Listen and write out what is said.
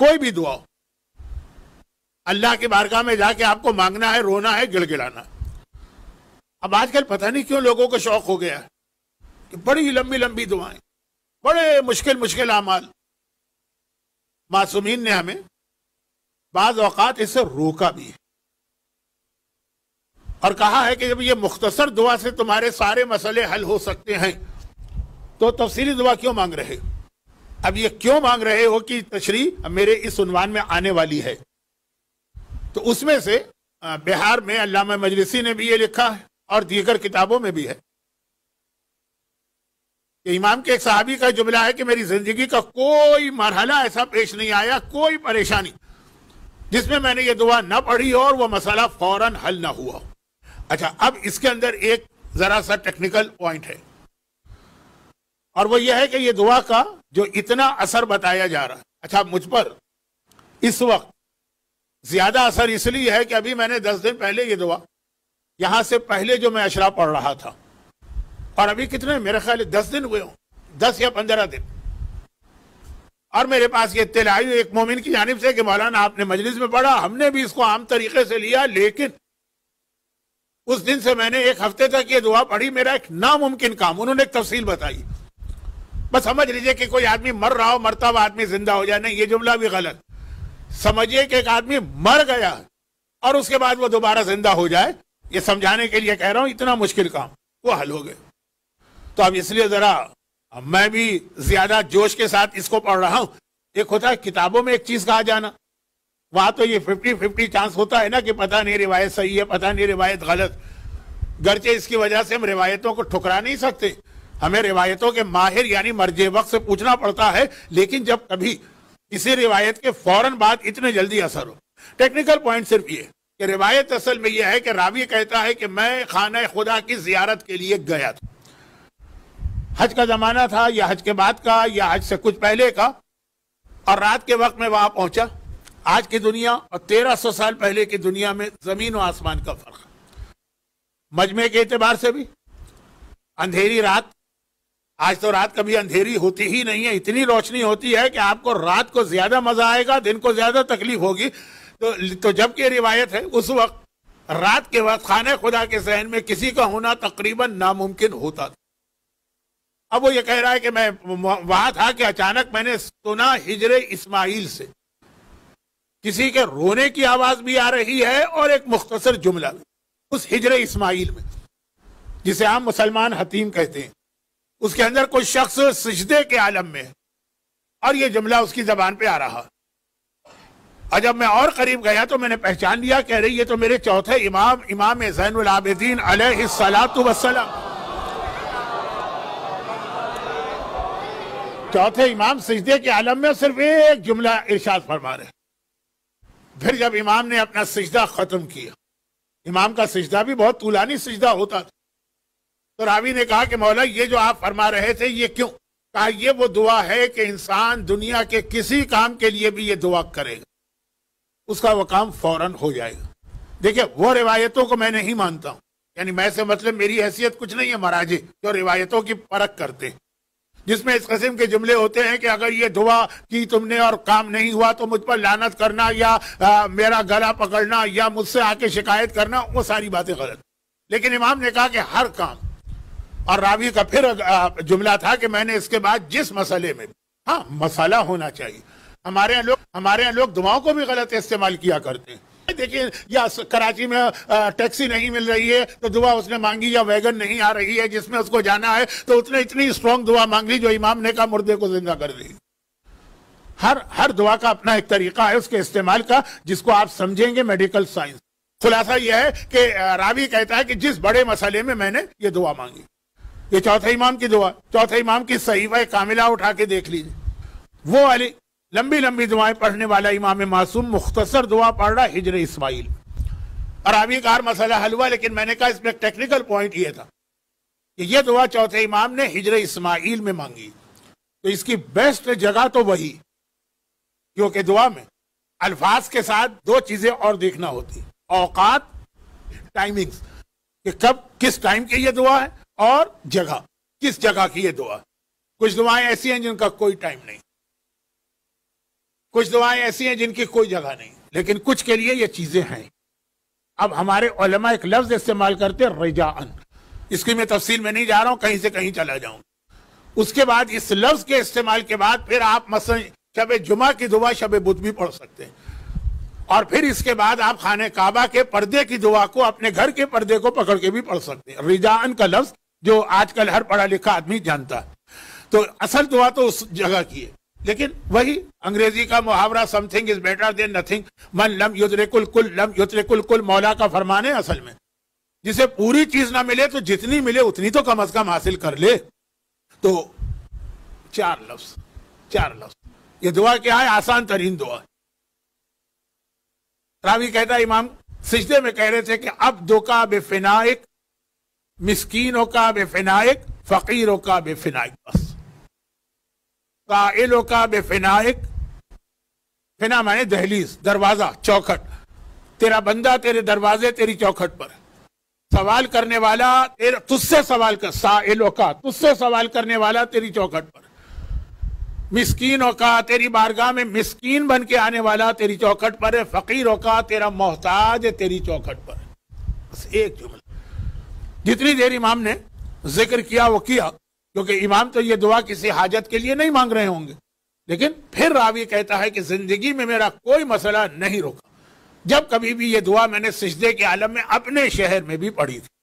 کوئی بھی دعا ہو، اللہ کی بارگاہ میں جا کے آپ کو مانگنا ہے، رونا ہے، گڑ گڑانا۔ اب آج کل پتہ نہیں کیوں لوگوں کو شوق ہو گیا ہے کہ بڑی لمبی لمبی دعائیں، بڑے مشکل اعمال۔ معصومین نے ہمیں بعض اوقات اس سے روکا بھی ہے اور کہا ہے کہ جب یہ مختصر دعا سے تمہارے سارے مسئلے حل ہو سکتے ہیں تو تفصیلی دعا کیوں مانگ رہے؟ اب یہ کیوں مانگ رہے ہو کہ تشریح میرے اس عنوان میں آنے والی ہے۔ تو اس میں سے بہار میں علامہ مجلسی نے بھی یہ لکھا ہے اور دیگر کتابوں میں بھی ہے کہ امام کے ایک صحابی کا جملہ ہے کہ میری زندگی کا کوئی مرحلہ ایسا پیش نہیں آیا، کوئی پریشانی جس میں میں نے یہ دعا نہ پڑھی ہو اور وہ مسئلہ فوراً حل نہ ہوا ہو۔ اچھا، اب اس کے اندر ایک ذرا سا ٹیکنیکل پوائنٹ ہے اور وہ یہ ہے کہ یہ دعا کا جو اتنا اثر بتایا جا رہا ہے، اچھا مجھ پر اس وقت زیادہ اثر اس لیے ہے کہ ابھی میں نے 10 دن پہلے یہ دعا یہاں سے پہلے جو میں اشرا پڑھ رہا تھا، اور ابھی کتنے میرے خیال 10 دن ہوئے ہوں، 10 یا 15 دن، اور میرے پاس یہ اطلاع آئی ایک مومن کی جانب سے کہ مولانا آپ نے مجلس میں پڑھا، ہم نے بھی اس کو عام طریقے سے لیا، لیکن اس دن سے میں نے ایک ہفتے تک یہ دعا پڑھی، میرا ایک ناممکن کام، انہوں نے ایک تفصیل بتائی، بس سمجھ لیجئے کہ کوئی آدمی مر رہا ہو مرتا ہوا آدمی زندہ ہو جائے، نہیں یہ جملہ بھی غلط، سمجھیے کہ ایک آدمی مر گیا اور اس کے بعد وہ دوبارہ زندہ ہو جائے، یہ سمجھانے کے لیے کہہ رہا ہوں، اتنا مشکل کام وہ حل ہو گئے۔ تو اب اس لیے ذرا میں بھی زیادہ جوش کے ساتھ اس کو پڑھ رہا ہوں۔ ایک ہوتا ہے کتابوں میں ایک چیز کہا جانا، وہاں تو یہ 50-50 چانس ہوتا ہے نا کہ پتہ نہیں روایت صحیح ہے، پتہ نہیں روایت غلط، گرچہ اس کی وجہ سے ہم روایتوں کو ٹھکرا نہیں سکتے، ہمیں روایتوں کے ماہر یعنی مرجع وقت سے پوچھنا پڑتا ہے، لیکن جب کبھی کسی روایت کے فوراً بعد اتنے جلدی اثر ہو، ٹیکنیکل پوائنٹ صرف یہ کہ روایت اصل میں یہ ہے کہ راوی کہتا ہے کہ میں خانہ خدا کی زیارت کے لیے گیا تھا، حج کا زمانہ تھا یا حج کے بعد کا یا حج سے کچھ پہلے کا، اور رات کے وقت میں وہاں پہنچا۔ آج کی دنیا اور 1300 سال پہلے کی دنیا میں زمین و آسمان کا فرق ہے، مجمع کے اعتبار سے بھی، اندھیری رات، آج تو رات کبھی اندھیری ہوتی ہی نہیں ہے، اتنی روشنی ہوتی ہے کہ آپ کو رات کو زیادہ مزہ آئے گا، دن کو زیادہ تکلیف ہوگی۔ تو جب کہ روایت ہے اس وقت رات کے وقت خانہ خدا کے ذہن میں کسی کا ہونا تقریباً ناممکن ہوتا تھا۔ اب وہ یہ کہہ رہا ہے کہ میں وہاں تھا کہ اچانک میں نے سنا ہجر اسماعیل سے کسی کے رونے کی آواز بھی آ رہی ہے اور ایک مختصر جملہ بھی اس ہجر اسماعیل میں، جسے عام مسلمان حتیم کہتے ہیں، اس کے اندر کوئی شخص سجدے کے عالم میں ہے اور یہ جملہ اس کی زبان پہ آ رہا، اور جب میں اور قریب گیا تو میں نے پہچان لیا، کہہ رہی یہ تو میرے چوتھے امام زین العابدین علیہ الصلاۃ والسلام، چوتھے امام سجدے کے عالم میں صرف ایک جملہ ارشاد فرما رہے۔ پھر جب امام نے اپنا سجدہ ختم کیا، امام کا سجدہ بھی بہت طولانی سجدہ ہوتا تھا، تو راوی نے کہا کہ مولا یہ جو آپ فرما رہے تھے یہ کیوں؟ کہا یہ وہ دعا ہے کہ انسان دنیا کے کسی کام کے لیے بھی یہ دعا کرے گا، اس کا وہ کام فوراً ہو جائے گا۔ دیکھیں وہ روایتوں کو میں نہیں مانتا ہوں، یعنی میں سے مطلب میری حیثیت کچھ نہیں ہے، مراجع جو روایتوں کی پرکھ کرتے ہیں، جس میں اس قسم کے جملے ہوتے ہیں کہ اگر یہ دعا کی تم نے اور کام نہیں ہوا تو مجھ پر لعنت کرنا یا میرا گلا پکڑنا یا مجھ سے آ کے شکایت کرنا، وہ ساری باتیں غلط۔ لیکن امام نے کہا کہ ہر کام، اور راوی کا پھر جملہ تھا کہ میں نے اس کے بعد جس مسئلے میں ہاں مسئلہ ہونا چاہیے، ہمارے یہاں لوگ دعاؤں کو بھی غلط استعمال کیا کرتے ہیں۔ دیکھیے یا کراچی میں ٹیکسی نہیں مل رہی ہے تو دعا اس نے مانگی، یا ویگن نہیں آ رہی ہے جس میں اس کو جانا ہے تو اس نے اتنی اسٹرانگ دعا مانگ لی جو امام نے کہا مردے کو زندہ کر دی۔ ہر دعا کا اپنا ایک طریقہ ہے اس کے استعمال کا، جس کو آپ سمجھیں گے میڈیکل سائنس۔ خلاصہ یہ ہے کہ راوی کہتا ہے کہ جس بڑے مسئلے میں نے یہ دعا مانگی، یہ چوتھے امام کی دعا، چوتھے امام کی صحیفہ کاملہ اٹھا کے دیکھ لیجیے، وہ والی لمبی لمبی دعائیں پڑھنے والا امام معصوم مختصر دعا پڑھ رہا ہجر اسماعیل، اور ابھی کا ہر مسئلہ حل ہوا۔ لیکن میں نے کہا اس میں ایک ٹیکنیکل پوائنٹ یہ تھا کہ یہ دعا چوتھے امام نے ہجر اسماعیل میں مانگی، تو اس کی بیسٹ جگہ تو وہی، کیونکہ دعا میں الفاظ کے ساتھ دو چیزیں اور دیکھنا ہوتی، اوقات، ٹائمنگز، کہ کب کس ٹائم کی یہ دعا ہے، اور جگہ کس جگہ کی یہ دعا۔ کچھ دعائیں ایسی ہیں جن کا کوئی ٹائم نہیں، کچھ دعائیں ایسی ہیں جن کی کوئی جگہ نہیں، لیکن کچھ کے لیے یہ چیزیں ہیں۔ اب ہمارے علماء ایک لفظ استعمال کرتے رجاءً، اس کی میں تفصیل میں نہیں جا رہا ہوں، کہیں سے کہیں چلا جاؤں۔ اس کے بعد اس لفظ کے استعمال کے بعد پھر آپ مثلا شب جمعہ کی دعا شب بدھ بھی پڑھ سکتے ہیں، اور پھر اس کے بعد آپ خانہ کعبہ کے پردے کی دعا کو اپنے گھر کے پردے کو پکڑ کے بھی پڑھ سکتے ہیں۔ رجاءً کا لفظ جو آج کل ہر پڑھا لکھا آدمی جانتا ہے، تو اصل دعا تو اس جگہ کی ہے، لیکن وہی انگریزی کا محاورہ some thing is better than nothing, من لم یدرک الکل لم یدرک الکل، مولا کا فرمان ہے اصل میں، جسے پوری چیز نہ ملے تو جتنی ملے اتنی تو کم از کم حاصل کر لے۔ تو چار لفظ یہ دعا کیا ہے؟ آسان ترین دعا ہے۔ راوی کہتا ہے امام سجدے میں کہہ رہے تھے کہ عبدوں کا بے فنائک، مسکینوں کا بے فنائک، فقیروں کا بے فنائک، بس قائلوں کا بے فنائک، فنا مانے دہلیز، دروازہ، چوکھٹ، تیرا بندہ تیرے دروازے تیری چوکھٹ پر، سوال کرنے والا تجھ سے سوال کر، سائلوں کا تجھ سے سوال کرنے والا تیری چوکھٹ پر، مسکینوں کا تیری بارگاہ میں مسکین بن کے آنے والا تیری چوکھٹ پر ہے، فقیروں کا تیرا محتاج ہے تیری چوکھٹ پر۔ بس ایک جملہ، جتنی دیر امام نے ذکر کیا وہ کیا، کیونکہ امام تو یہ دعا کسی حاجت کے لیے نہیں مانگ رہے ہوں گے، لیکن پھر راوی کہتا ہے کہ زندگی میں میرا کوئی مسئلہ نہیں روکا، جب کبھی بھی یہ دعا میں نے سجدے کے عالم میں اپنے شہر میں بھی پڑھی تھی،